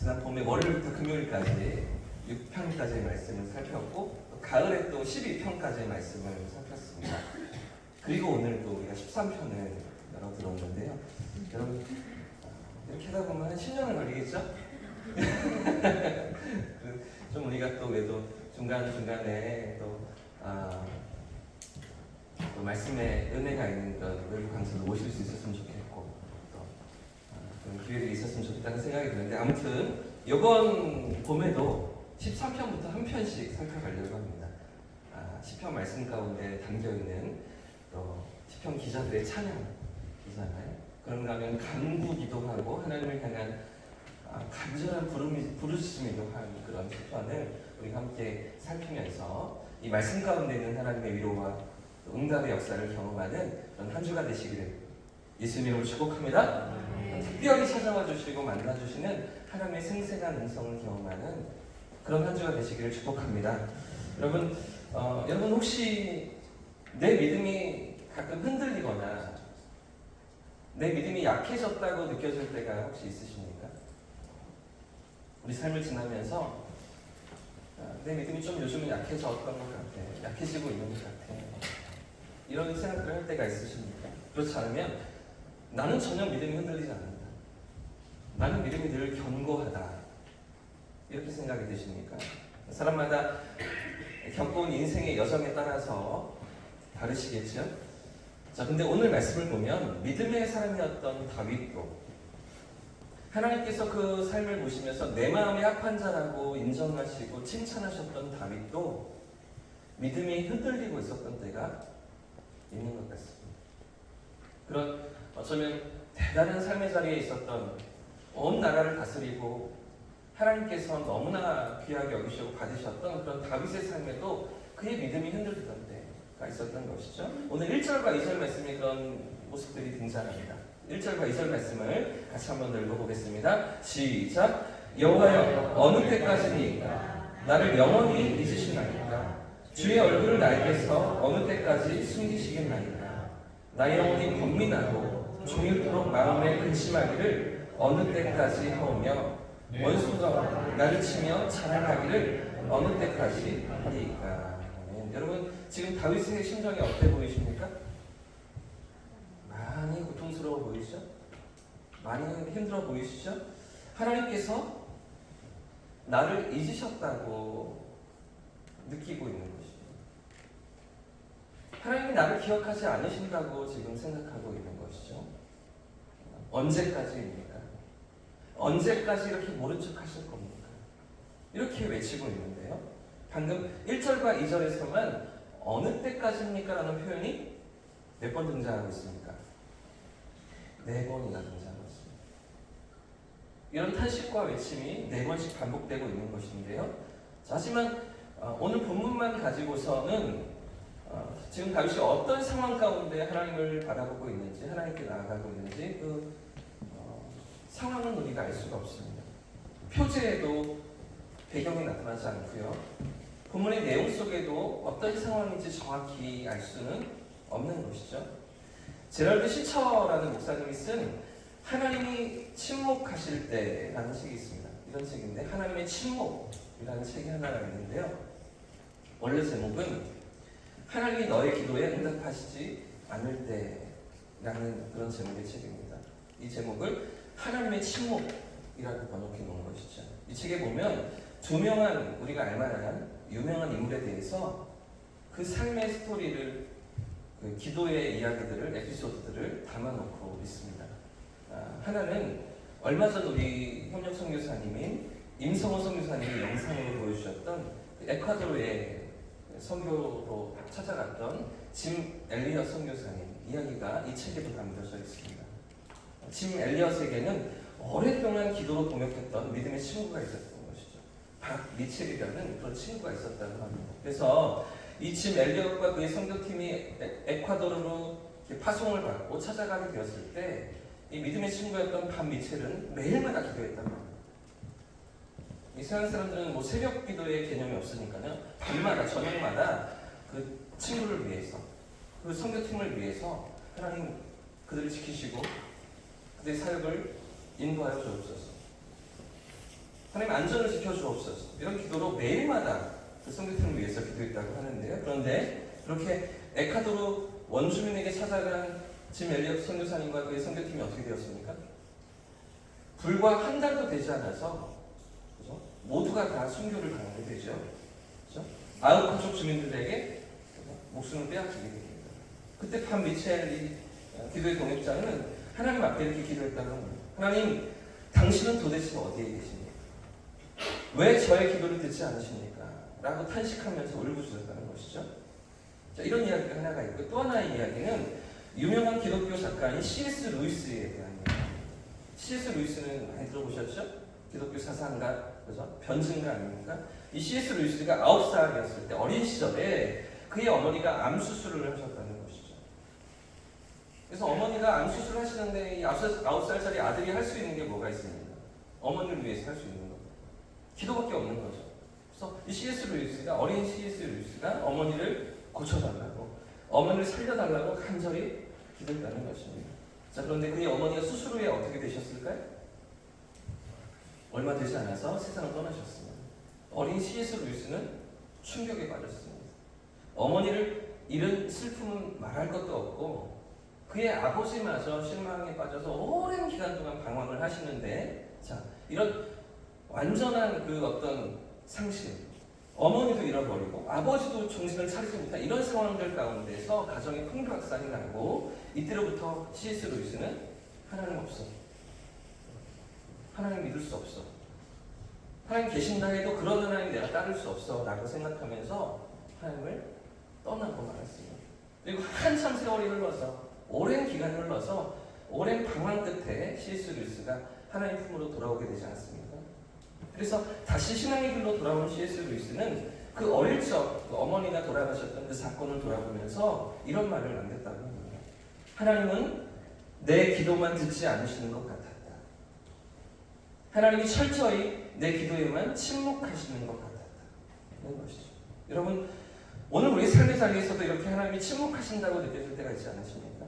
지난 봄에 월요일부터 금요일까지 6편까지의 말씀을 살폈고 가을에 또 12편까지의 말씀을 살폈습니다. 그리고 오늘 또 우리가 13편을 열어 들었는데요. 여러분 이렇게 하다 보면 한 10년은 걸리겠죠? 좀 우리가 또 외도 중간중간에 또 말씀에 은혜가 있는 그런 외부 강사도 모실 수 있었으면 좋겠고 또 그런 기회들이 있었으면 좋겠다는 생각이 드는데 아무튼 이번 봄에도 13편부터 한 편씩 살펴가려고 합니다. 10편 말씀 가운데 담겨있는 또 10편 기자들의 찬양이잖아요. 그런가 하면 간구기도 하고 하나님을 향한 간절한 부르짖음이기도 한 그런 10편을 우리 함께 살피면서 이 말씀 가운데 있는 하나님의 위로와 응답의 역사를 경험하는 그런 한 주가 되시기를 예수님 이름으로 축복합니다. 특별히 찾아와 주시고 만나 주시는 하나님의 생생한 음성을 경험하는 그런 한 주가 되시기를 축복합니다. 여러분 혹시 내 믿음이 가끔 흔들리거나 내 믿음이 약해졌다고 느껴질 때가 혹시 있으십니까? 우리 삶을 지나면서 내 믿음이 좀 요즘은 약해졌던 것 같아, 약해지고 있는 것 같아, 이런 생각들을 할 때가 있으십니까? 그렇지 않으면 나는 전혀 믿음이 흔들리지 않는다, 나는 믿음이 늘 견고하다, 이렇게 생각이 드십니까? 사람마다 겪어온 인생의 여정에 따라서 다르시겠죠? 자, 근데 오늘 말씀을 보면 믿음의 사람이었던 다윗도 하나님께서 그 삶을 보시면서 내 마음의 합한 자라고 인정하시고 칭찬하셨던 다윗도 믿음이 흔들리고 있었던 때가 있는 것 같습니다. 그런 어쩌면 대단한 삶의 자리에 있었던 온 나라를 다스리고 하나님께서 너무나 귀하게 여기시고 받으셨던 그런 다윗의 삶에도 그의 믿음이 흔들리던 때가 있었던 것이죠. 오늘 1절과 2절 말씀에 그런 모습들이 등장합니다. 1절과 2절 말씀을 같이 한번 읽어보겠습니다. 시작. 여호와여 어느 때까지니까 나를 영원히 잊으시나이까? 주의 얼굴을 나에게서 어느 때까지 숨기시겠나이까? 나의 영혼이 번민하고 종일토록 마음에 근심하기를 어느 때까지 하오며 원수가 나를 치며 자랑하기를 어느 때까지 하리이까? 여러분 지금 다윗의 심정이 어때 보이십니까? 많이 고통스러워 보이시죠? 많이 힘들어 보이시죠? 하나님께서 나를 잊으셨다고 느끼고 있는 것입니다. 하나님이 나를 기억하지 않으신다고 지금 생각하고 있는 것이죠. 언제까지입니까? 언제까지 이렇게 모른 척 하실 겁니까? 이렇게 외치고 있는데요. 방금 1절과 2절에서만 어느 때까지입니까? 라는 표현이 몇 번 등장하고 있습니까? 4번이나 등장하고 있습니다. 이런 탄식과 외침이 4번씩 반복되고 있는 것인데요. 자, 하지만 오늘 본문만 가지고서는 지금 다윗이 어떤 상황 가운데 하나님을 바라보고 있는지, 하나님께 나아가고 있는지 그 상황은 우리가 알 수가 없습니다. 표제에도 배경이 나타나지 않고요. 본문의 내용 속에도 어떤 상황인지 정확히 알 수는 없는 것이죠. 제럴드 시처라는 목사님이 쓴 하나님이 침묵하실 때라는 책이 있습니다. 이런 책인데 하나님의 침묵이라는 책이 하나가 있는데요. 원래 제목은 하나님이 너의 기도에 응답하시지 않을 때라는 그런 제목의 책입니다. 이 제목을 하나님의 침묵이라고 번역해 놓은 것이죠. 이 책에 보면 두명한 우리가 알만한 유명한 인물에 대해서 그 삶의 스토리를, 그 기도의 이야기들을, 에피소드들을 담아놓고 있습니다. 하나는 얼마 전 우리 협력 선교사님인 임성호 선교사님이 영상으로 보여주셨던 그 에콰도르의 선교로 찾아갔던 짐 엘리엇 선교사님 이야기가 이 책에도 담겨져 있습니다. 짐 엘리엇에게는 오랫동안 기도로 동역했던 믿음의 친구가 있었던 것이죠. 박 미첼이라는 그런 친구가 있었다고 합니다. 그래서 이 짐 엘리엇과 그의 선교팀이 에콰도르로 파송을 받고 찾아가게 되었을 때 이 믿음의 친구였던 박 미첼은 매일마다 기도했다고 합니다. 이 세상 사람들은 뭐 새벽 기도의 개념이 없으니까요. 밤마다 저녁마다 그 친구를 위해서, 그 선교팀을 위해서 하나님 그들을 지키시고 그들의 사역을 인도하여 주옵소서. 하나님 안전을 지켜주옵소서. 이런 기도로 매일마다 그 선교팀을 위해서 기도했다고 하는데요. 그런데 그렇게 에콰도르 원주민에게 찾아간 짐 엘리엇 선교사님과 그의 선교팀이 어떻게 되었습니까? 불과 한 달도 되지 않아서 그죠? 모두가 다 순교를 당하게 되죠. 그죠? 아우카족 주민들에게 목숨을 빼앗기게 됩니다. 그때 반 미첼 이 기도의 동역자는 하나님 앞에 이렇게 기도했다고 합니다. 하나님, 당신은 도대체 어디에 계십니까? 왜 저의 기도를 듣지 않으십니까? 라고 탄식하면서 울부짖었다는 것이죠. 자, 이런 이야기가 하나가 있고, 또 하나의 이야기는 유명한 기독교 작가인 C.S. 루이스에 대한 이야기입니다. C.S. 루이스는 많이 들어보셨죠? 기독교 사상가, 그죠? 변증가 아닙니까? 이 C.S. 루이스가 9살이었을 때, 어린 시절에 그의 어머니가 암 수술을 하셨다는 것이죠. 그래서 어머니가 암 수술을 하시는데 이 9살짜리 아들이 할 수 있는 게 뭐가 있습니까? 어머니를 위해서 할 수 있는 거. 기도밖에 없는 거죠. 그래서 이 C.S. 루이스가, 어린 C.S. 루이스가 어머니를 고쳐달라고, 어머니를 살려달라고 간절히 기도했다는 것입니다. 자, 그런데 그의 어머니가 수술 후에 어떻게 되셨을까요? 얼마 되지 않아서 세상을 떠나셨습니다. 어린 C.S. 루이스는 충격에 빠졌습니다. 어머니를 잃은 슬픔은 말할 것도 없고 그의 아버지마저 실망에 빠져서 오랜 기간 동안 방황을 하시는데, 자, 이런 완전한 그 어떤 상실, 어머니도 잃어버리고 아버지도 정신을 차리지 못한 이런 상황들 가운데서 가정의 풍비박산이 나고, 이때로부터 C.S. 루이스는 하나님 없어, 하나님 믿을 수 없어, 하나님 계신다 해도 그런 하나님 내가 따를 수 없어 라고 생각하면서 하나님을 떠나고 말았습니다. 그리고 한참 세월이 흘러서, 오랜 기간이 흘러서 오랜 방황 끝에 C.S. 루이스가 하나님 품으로 돌아오게 되지 않았습니까? 그래서 다시 신앙의 길로 돌아온 C.S. 루이스는 그 어릴 적 그 어머니가 돌아가셨던 그 사건을 돌아보면서 이런 말을 남겼다고 합니다. 하나님은 내 기도만 듣지 않으시는 것 같았다. 하나님이 철저히 내 기도에만 침묵하시는 것 같았다. 이런 것이죠. 여러분, 오늘 우리 삶의 자리에서도 이렇게 하나님이 침묵하신다고 느껴질 때가 있지 않으십니까?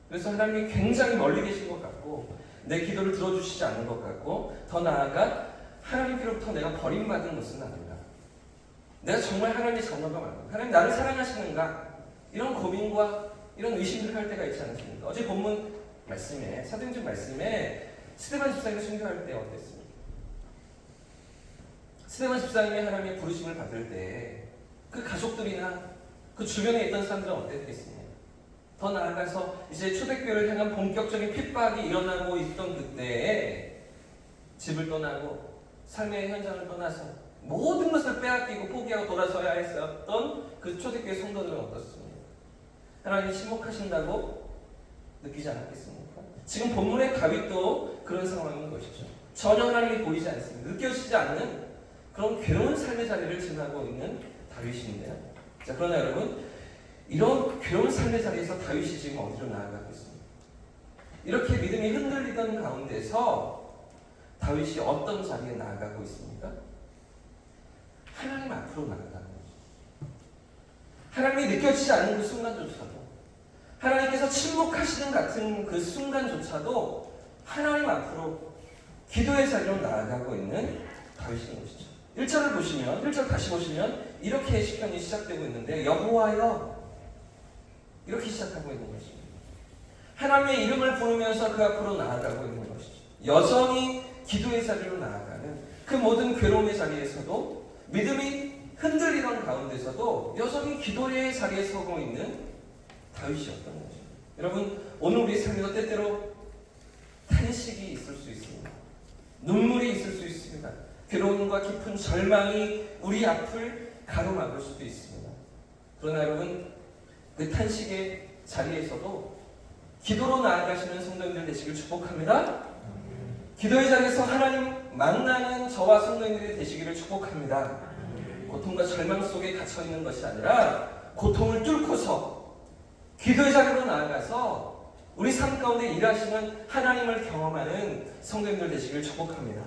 그래서 하나님이 굉장히 멀리 계신 것 같고, 내 기도를 들어주시지 않는 것 같고, 더 나아가 하나님께로부터 내가 버림받은 것은 아닌가, 내가 정말 하나님의 자녀가 맞는가, 하나님 나를 사랑하시는가, 이런 고민과 이런 의심을 할 때가 있지 않으십니까? 어제 본문 말씀에, 사도행전 말씀에 스데반 집사님이 순교할 때 어땠습니까? 스데반 집사님이 하나님의 부르심을 받을 때 그 가족들이나 그 주변에 있던 사람들은 어땠겠습니까? 더 나아가서 이제 초대교회를 향한 본격적인 핍박이 일어나고 있던 그때에 집을 떠나고 삶의 현장을 떠나서 모든 것을 빼앗기고 포기하고 돌아서야 했었던 그 초대교회 성도들은 어떻습니까? 하나님이 침묵하신다고 느끼지 않았겠습니까? 지금 본문의 다윗도 그런 상황인 것이죠. 전혀 하나님이 보이지 않습니다. 느껴지지 않는 그런 괴로운 삶의 자리를 지나고 있는 다윗인데요. 자, 그러나 여러분, 이런 괴로운 삶의 자리에서 다윗이 지금 어디로 나아가고 있습니까? 이렇게 믿음이 흔들리던 가운데서 다윗이 어떤 자리에 나아가고 있습니까? 하나님 앞으로 나아가는 거죠. 하나님이 느껴지지 않는 그 순간조차도, 하나님께서 침묵하시는 같은 그 순간조차도 하나님 앞으로 기도의 자리로 나아가고 있는 다윗인 것이죠. 1절을 보시면, 1절 다시 보시면 이렇게 시편이 시작되고 있는데, 여호와여, 이렇게 시작하고 있는 것입니다. 하나님의 이름을 부르면서 그 앞으로 나아가고 있는 것이죠. 여전히 기도의 자리로 나아가는 그 모든 괴로움의 자리에서도, 믿음이 흔들리던 가운데서도 여전히 기도의 자리에 서고 있는 다윗이었던 거죠. 여러분, 오늘 우리 삶에서 때때로 탄식이 있을 수 있습니다. 눈물이 있을 수 있습니다. 괴로움과 깊은 절망이 우리 앞을 가로막을 수도 있습니다. 그러나 여러분, 그 탄식의 자리에서도 기도로 나아가시는 성도님들 되시길 축복합니다. 기도의 자리에서 하나님 만나는 저와 성도님들이 되시기를 축복합니다. 고통과 절망 속에 갇혀있는 것이 아니라 고통을 뚫고서 기도의 자리로 나아가서 우리 삶 가운데 일하시는 하나님을 경험하는 성도님들 되시길 축복합니다.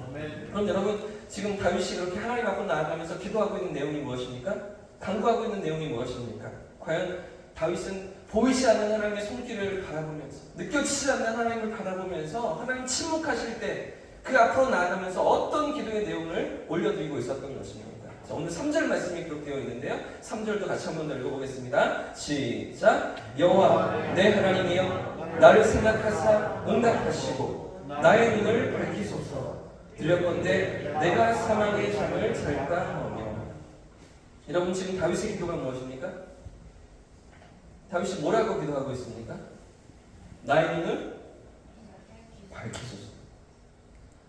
그럼 여러분, 지금 다윗이 그렇게 하나님 앞으로 나아가면서 기도하고 있는 내용이 무엇입니까? 간구하고 있는 내용이 무엇입니까? 과연 다윗은 보이지 않는 하나님의 손길을 바라보면서, 느껴지지 않는 하나님을 바라보면서 하나님 침묵하실 때 그 앞으로 나아가면서 어떤 기도의 내용을 올려드리고 있었던 것입니다. 자, 오늘 3절 말씀이 기록되어 있는데요. 3절도 같이 한번 더 읽어보겠습니다. 시작. 여호와 내 하나님이여 나를 생각하사 응답하시고 나의 눈을 밝히소서. 들렸건대 내가 사망의 잠을 잘까 하오며. 여러분 지금 다윗의 기도가 무엇입니까? 다윗이 뭐라고 기도하고 있습니까? 나의 눈을 밝히소서.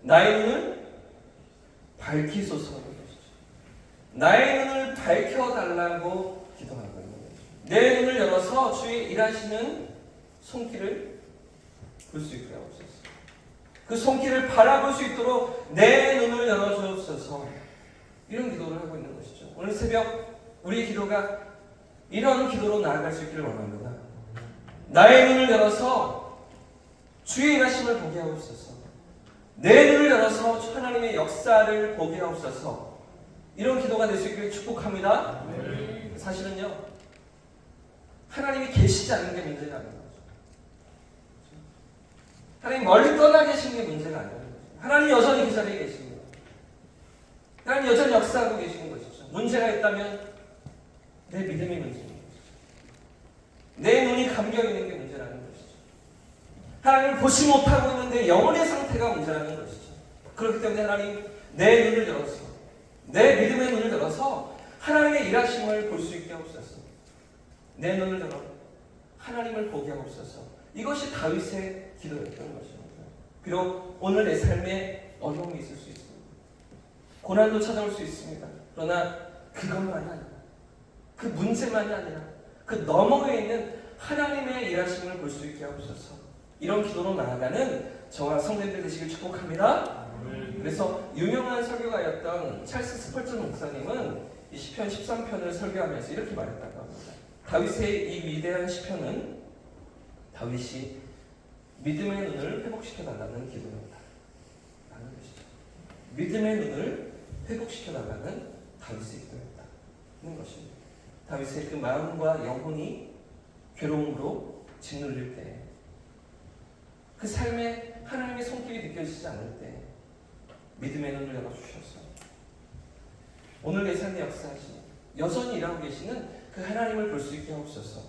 나의 눈을 밝히소서. 나의 눈을 밝혀달라고 기도하고 있는 거죠. 내 눈을 열어서 주의 일하시는 손길을 볼 수 있게 하옵소서. 그 손길을 바라볼 수 있도록 내 눈을 열어주옵소서. 이런 기도를 하고 있는 것이죠. 오늘 새벽 우리의 기도가 이런 기도로 나아갈 수 있기를 원합니다. 나의 눈을 열어서 주의 일하심을 보게 하옵소서. 내 눈을 열어서 하나님의 역사를 보게 하옵소서. 이런 기도가 될 수 있기를 축복합니다. 사실은요, 하나님이 계시지 않는 게 문제가 아닌 거죠. 하나님 멀리 떠나 계신 게 문제가 아니에요. 하나님 여전히 그 자리에 계십니다. 하나님 여전히 역사하고 계시는 것이죠. 문제가 있다면 내 믿음이 문제입니다. 내 눈이 감겨 있는 게 문제라는 것이죠. 하나님을 보지 못하고 있는데 영혼의 상태가 문제라는 것이죠. 그렇기 때문에 하나님 내 눈을 열어서, 내 믿음의 눈을 열어서 하나님의 일하심을 볼 수 있게 하옵소서. 내 눈을 열어 하나님을 보게 하옵소서. 이것이 다윗의 기도였던 것입니다. 비록 오늘 내 삶에 어려움이 있을 수 있습니다. 고난도 찾아올 수 있습니다. 그러나 그것만이 아니라, 그 문제만이 아니라 그 너머에 있는 하나님의 일하심을 볼 수 있게 하옵소서. 이런 기도로 나아가는 저와 성도님들 되시길 축복합니다. 그래서 유명한 설교가였던 찰스 스펄전 목사님은 이 시편 13편을 설교하면서 이렇게 말했다고 합니다. 다윗의 이 위대한 시편은 다윗이 믿음의 눈을 회복시켜달라는 기도였다 라는 것이죠. 믿음의 눈을 회복시켜달라는 다윗의 기도였다는 것입니다. 다윗의 그 마음과 영혼이 괴로움으로 짓눌릴 때, 그 삶에 하나님의 손길이 느껴지지 않을 때 믿음의 눈을 열어주셔서 오늘 내 삶에 역사하시는, 여전히 일하고 계시는 그 하나님을 볼 수 있게 하옵소서.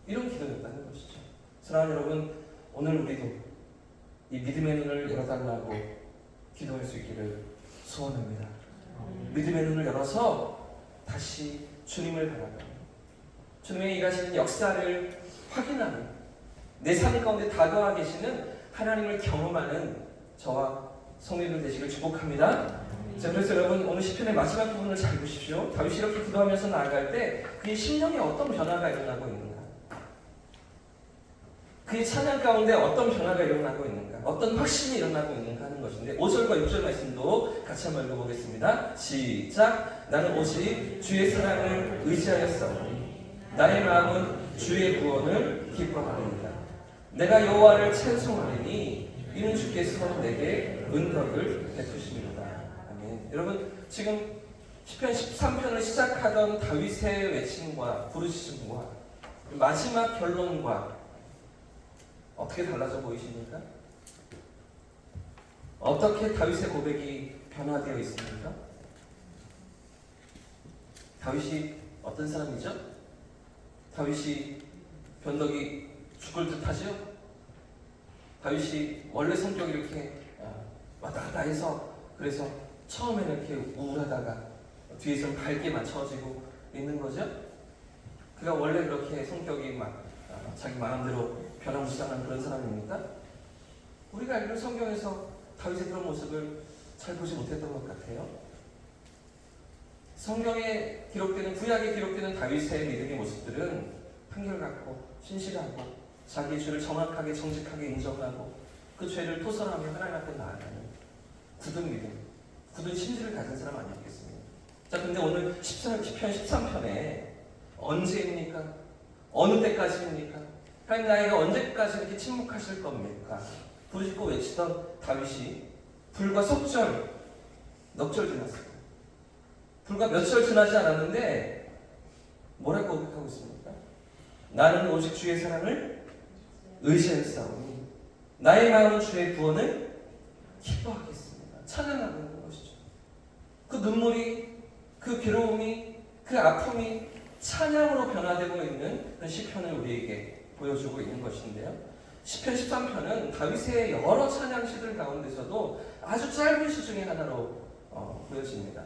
이런 기도였다는 것이죠. 사랑하는 여러분, 오늘 우리도 이 믿음의 눈을 열어달라고 기도할 수 있기를 소원합니다. 믿음의 눈을 열어서 다시 주님을 바라보며 주님의 일하시는 역사를 확인하는, 내 삶 가운데 다가와 계시는 하나님을 경험하는 저와 성도님들 되시길 축복합니다. 자, 그래서 여러분 오늘 시편의 마지막 부분을 잘 보십시오. 다윗이 이렇게 기도하면서 나아갈 때 그의 심령에 어떤 변화가 일어나고 있는가? 그의 찬양 가운데 어떤 변화가 일어나고 있는가? 어떤 확신이 일어나고 있는가 하는 것인데 5절과 6절 말씀도 같이 한번 읽어보겠습니다. 시작. 나는 오직 주의 사랑을 의지하였사오니 나의 마음은 주의 구원을 기뻐하리이다. 내가 여호와를 찬송하리니 이는 주께서 내게 은덕을 베푸십니다. 아멘. 여러분 지금 시편 13편을 시작하던 다윗의 외침과 부르짖음과 마지막 결론과 어떻게 달라져 보이십니까? 어떻게 다윗의 고백이 변화되어 있습니까? 다윗이 어떤 사람이죠? 다윗이 변덕이 죽을 듯하죠? 다윗이 원래 성격이 이렇게 왔다 갔다 해서 그래서 처음에는 이렇게 우울하다가 뒤에서는 밝게 맞춰지고 있는 거죠? 그가 원래 그렇게 성격이 막 자기 마음대로 변화무쌍한 그런 사람입니까? 우리가 알기로 성경에서 다윗의 그런 모습을 잘 보지 못했던 것 같아요. 성경에 기록되는, 구약에 기록되는 다윗의 믿음의 모습들은 한결같고 신실하고 자기의 죄를 정확하게 정직하게 인정하고 그 죄를 토설하며 하나님 앞에 나아가는 굳은 믿음, 굳은 신실을 가진 사람 아니었겠습니까? 자, 근데 오늘 10편 13편에 언제입니까? 어느 때까지입니까? 하나님 나이가 언제까지 이렇게 침묵하실 겁니까? 부르짖고 외치던 다윗이 불과 석절, 넉절 지났습니다. 불과 몇 절 지나지 않았는데 뭐라고 고백하고 있습니까? 나는 오직 주의 사랑을 의지하였사오니 나의 마음은 주의 구원을 기뻐하겠습니다. 찬양하는 것이죠. 그 눈물이, 그 괴로움이, 그 아픔이 찬양으로 변화되고 있는 그런 시편을 우리에게 보여주고 있는 것인데요. 시편 13편은 다윗의 여러 찬양 시들 가운데서도 아주 짧은 시 중에 하나로 보여집니다.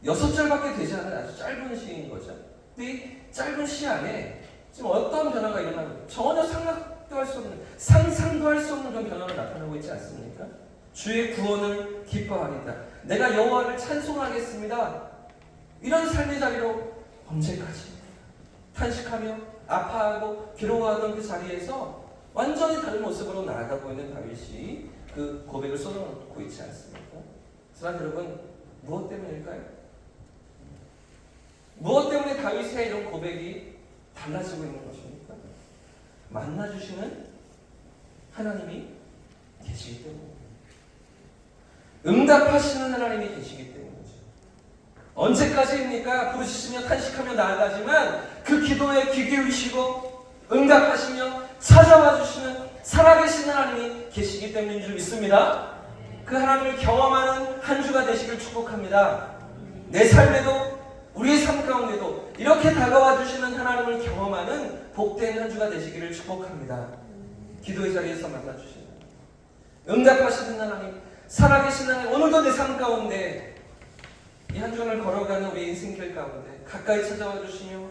6절밖에 되지 않은 아주 짧은 시인 거죠. 근데 이 짧은 시 안에 지금 어떤 변화가 일어나고 전혀 상상도 할 수 없는 그런 변화가 나타나고 있지 않습니까? 주의 구원을 기뻐하겠다. 내가 여호와를 찬송하겠습니다. 이런 삶의 자리로 언제까지 탄식하며 아파하고 괴로워하던 그 자리에서 완전히 다른 모습으로 나아가고 있는 다윗이 그 고백을 쏟아놓고 있지 않습니까? 사랑하는 여러분, 무엇 때문일까요? 무엇 때문에 다윗의 이런 고백이 달라지고 있는 것입니까? 만나주시는 하나님이 계시기 때문입니다. 응답하시는 하나님이 계시기 때문이죠. 언제까지입니까? 부르시며 탄식하며 나아가지만 그 기도에 귀 기울이시고 응답하시며 찾아와 주시는 살아계신 하나님이 계시기 때문인 줄 믿습니다. 그 하나님을 경험하는 한 주가 되시길 축복합니다. 내 삶에도 우리의 삶 가운데도 이렇게 다가와 주시는 하나님을 경험하는 복된 한 주가 되시기를 축복합니다. 기도의 자리에서 만나 주시는 응답하시는 하나님, 살아계신 하나님, 오늘도 내 삶 가운데 이 한 주간을 걸어가는 우리 인생길 가운데 가까이 찾아와 주시며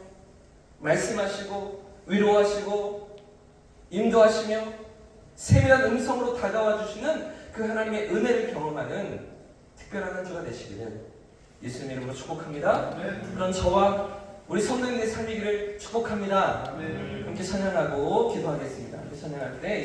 말씀하시고 위로하시고 인도하시며 세밀한 음성으로 다가와 주시는 그 하나님의 은혜를 경험하는 특별한 한 주가 되시기를 예수님 이름으로 축복합니다. 그런 저와 우리 성도님의 삶이기를 축복합니다. 함께 찬양하고 기도하겠습니다. 함께 찬양할 때